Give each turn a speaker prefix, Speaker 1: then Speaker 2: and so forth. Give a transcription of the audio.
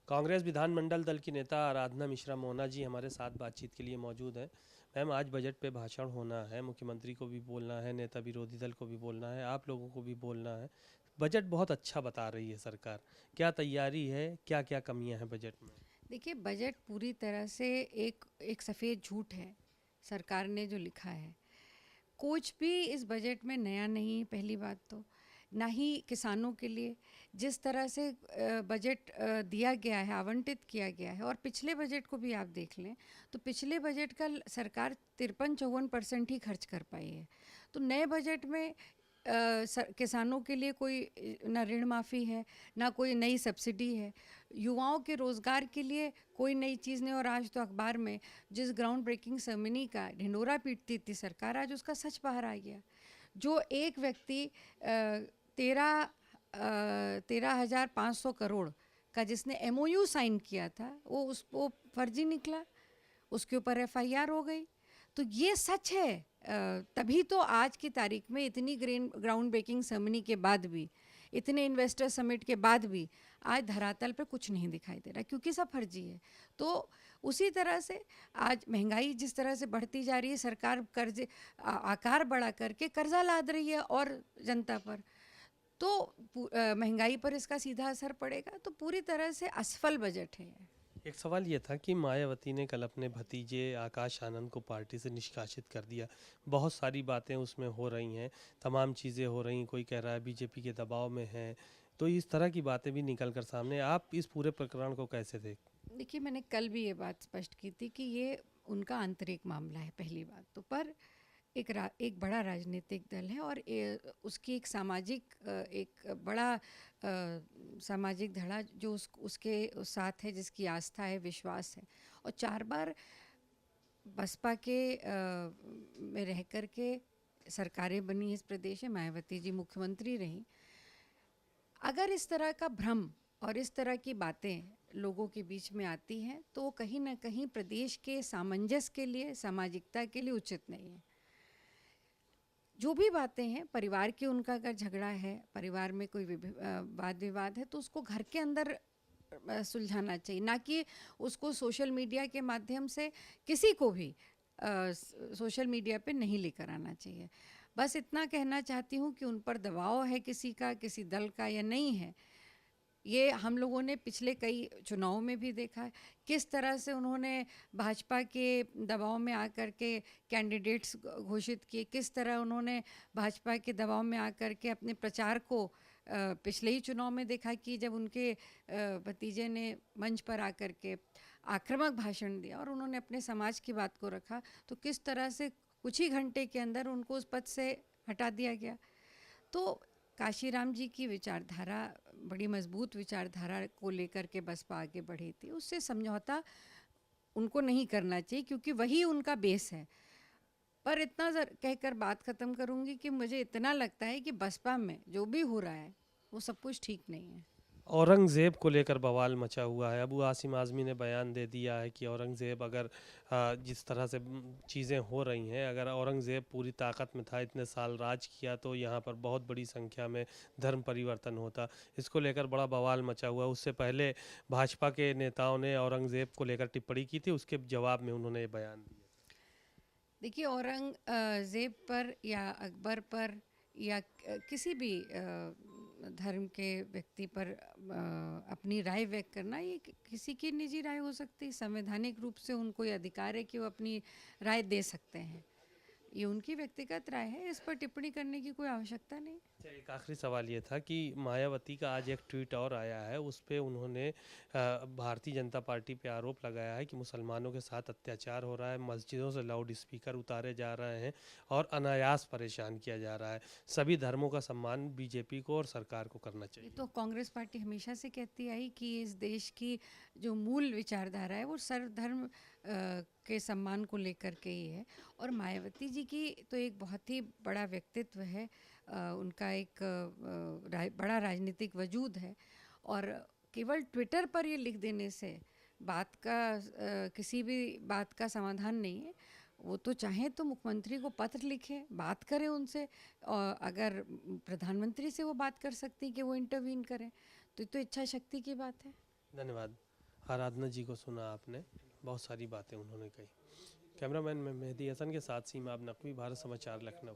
Speaker 1: कांग्रेस विधानमंडल दल की नेता आराधना मिश्रा मोना जी हमारे साथ बातचीत के लिए मौजूद हैं। मैम, आज बजट पे भाषण होना है, मुख्यमंत्री को भी बोलना है, नेता विरोधी दल को भी बोलना है, आप लोगों को भी बोलना है। बजट बहुत अच्छा बता रही है सरकार। क्या तैयारी है, क्या क्या कमियां हैं बजट में?
Speaker 2: देखिए, बजट पूरी तरह से एक एक सफ़ेद झूठ है। सरकार ने जो लिखा है, कुछ भी इस बजट में नया नहीं है। पहली बात तो ना ही किसानों के लिए जिस तरह से बजट दिया गया है, आवंटित किया गया है, और पिछले बजट को भी आप देख लें तो पिछले बजट का सरकार 53-54% ही खर्च कर पाई है। तो नए बजट में किसानों के लिए कोई ना ऋण माफ़ी है, ना कोई नई सब्सिडी है, युवाओं के रोज़गार के लिए कोई नई चीज़ नहीं। और आज तो अखबार में जिस ग्राउंड ब्रेकिंग सेरेमनी का ढिंढोरा पीटती थी सरकार, आज उसका सच बाहर आ गया। जो एक व्यक्ति 13,500 करोड़ का जिसने MOU साइन किया था, वो फर्जी निकला, उसके ऊपर FIR हो गई। तो ये सच है। तभी तो आज की तारीख में इतनी ग्राउंड ब्रेकिंग सेरेमनी के बाद भी, इतने इन्वेस्टर समिट के बाद भी आज धरातल पे कुछ नहीं दिखाई दे रहा, क्योंकि सब फर्जी है। तो उसी तरह से आज महंगाई जिस तरह से बढ़ती जा रही है, सरकार कर्ज आकार बढ़ा करके कर्जा लाद रही है और जनता पर, तो महंगाई पर इसका सीधा असर पड़ेगा। तो पूरी तरह से असफल बजट है।
Speaker 1: एक सवाल ये था कि मायावती ने कल अपने भतीजे आकाश आनंद को पार्टी से निष्कासित कर दिया। बहुत सारी बातें उसमें हो रही हैं, तमाम चीज़ें हो रही हैं, कोई कह रहा है बीजेपी के दबाव में है, तो इस तरह की बातें भी निकल कर सामने। आप इस पूरे प्रकरण को कैसे देख?
Speaker 2: देखिए, मैंने कल भी ये बात स्पष्ट की थी कि ये उनका आंतरिक मामला है, पहली बात तो। पर एक बड़ा राजनीतिक दल है, और उसकी एक सामाजिक एक बड़ा सामाजिक धड़ा जो उसके साथ है, जिसकी आस्था है, विश्वास है। और 4 बार बसपा के में रह कर के सरकारें बनी इस प्रदेश में, मायावती जी मुख्यमंत्री रहीं। अगर इस तरह का भ्रम और इस तरह की बातें लोगों के बीच में आती हैं, तो वो कहीं ना कहीं प्रदेश के सामंजस्य के लिए, सामाजिकता के लिए उचित नहीं है। जो भी बातें हैं, परिवार की उनका अगर झगड़ा है, परिवार में कोई वाद विवाद है, तो उसको घर के अंदर सुलझाना चाहिए, ना कि उसको सोशल मीडिया के माध्यम से किसी को भी सोशल मीडिया पे नहीं लेकर आना चाहिए। बस इतना कहना चाहती हूँ कि उन पर दबाव है किसी का, किसी दल का, या नहीं है, ये हम लोगों ने पिछले कई चुनावों में भी देखा है। किस तरह से उन्होंने भाजपा के दबाव में आकर के कैंडिडेट्स घोषित किए, किस तरह उन्होंने भाजपा के दबाव में आकर के अपने प्रचार को पिछले ही चुनाव में देखा कि जब उनके भतीजे ने मंच पर आकर के आक्रामक भाषण दिया और उन्होंने अपने समाज की बात को रखा, तो किस तरह से कुछ ही घंटे के अंदर उनको उस पद से हटा दिया गया। तो काशीराम जी की विचारधारा बड़ी मजबूत विचारधारा को लेकर के बसपा आगे बढ़ी थी, उससे समझौता उनको नहीं करना चाहिए, क्योंकि वही उनका बेस है। पर इतना कहकर बात ख़त्म करूंगी कि मुझे इतना लगता है कि बसपा में जो भी हो रहा है वो सब कुछ ठीक नहीं है।
Speaker 1: औरंगज़ेब को लेकर बवाल मचा हुआ है। अबू आसिम आज़मी ने बयान दे दिया है कि औरंगज़ेब अगर जिस तरह से चीज़ें हो रही हैं, अगर औरंगज़ेब पूरी ताकत में था, इतने साल राज किया, तो यहाँ पर बहुत बड़ी संख्या में धर्म परिवर्तन होता। इसको लेकर बड़ा बवाल मचा हुआ है। उससे पहले भाजपा के नेताओं ने औरंगज़ेब को लेकर टिप्पणी की थी, उसके जवाब में उन्होंने ये बयान दिया।
Speaker 2: देखिए, औरंगज़ेब पर या अकबर पर या किसी भी धर्म के व्यक्ति पर अपनी राय व्यक्त करना, ये किसी की निजी राय हो सकती है। संवैधानिक रूप से उनको ये अधिकार है कि वो अपनी राय दे सकते हैं। ये उनकी व्यक्तिगत राय है, इस पर टिप्पणी करने की कोई आवश्यकता नहीं।
Speaker 1: अच्छा, एक आखिरी सवाल ये था कि मायावती का आज एक ट्वीट और आया है, उस पे उन्होंने भारतीय जनता पार्टी पे आरोप लगाया है कि मुसलमानों के साथ अत्याचार हो रहा है, मस्जिदों से लाउड स्पीकर उतारे जा रहे हैं और अनायास परेशान किया जा रहा है। सभी धर्मों का सम्मान बीजेपी को और सरकार को करना
Speaker 2: ये
Speaker 1: चाहिए।
Speaker 2: तो कांग्रेस पार्टी हमेशा से कहती आई कि इस देश की जो मूल विचारधारा है वो सर्वधर्म के सम्मान को लेकर के ही है। और मायावती जी की तो एक बहुत ही बड़ा व्यक्तित्व है, उनका एक बड़ा राजनीतिक वजूद है। और केवल ट्विटर पर ये लिख देने से बात का किसी भी बात का समाधान नहीं है। वो तो चाहे तो मुख्यमंत्री को पत्र लिखें, बात करें उनसे, और अगर प्रधानमंत्री से वो बात कर सकती कि वो इंटरवीन करें, तो इच्छा शक्ति की बात है।
Speaker 1: धन्यवाद। आराधना जी को सुना आपने, बहुत सारी बातें उन्होंने कही। कैमरामैन मैं मेहदी हसन के साथ सीमा अब नकवी, भारत समाचार, लखनऊ।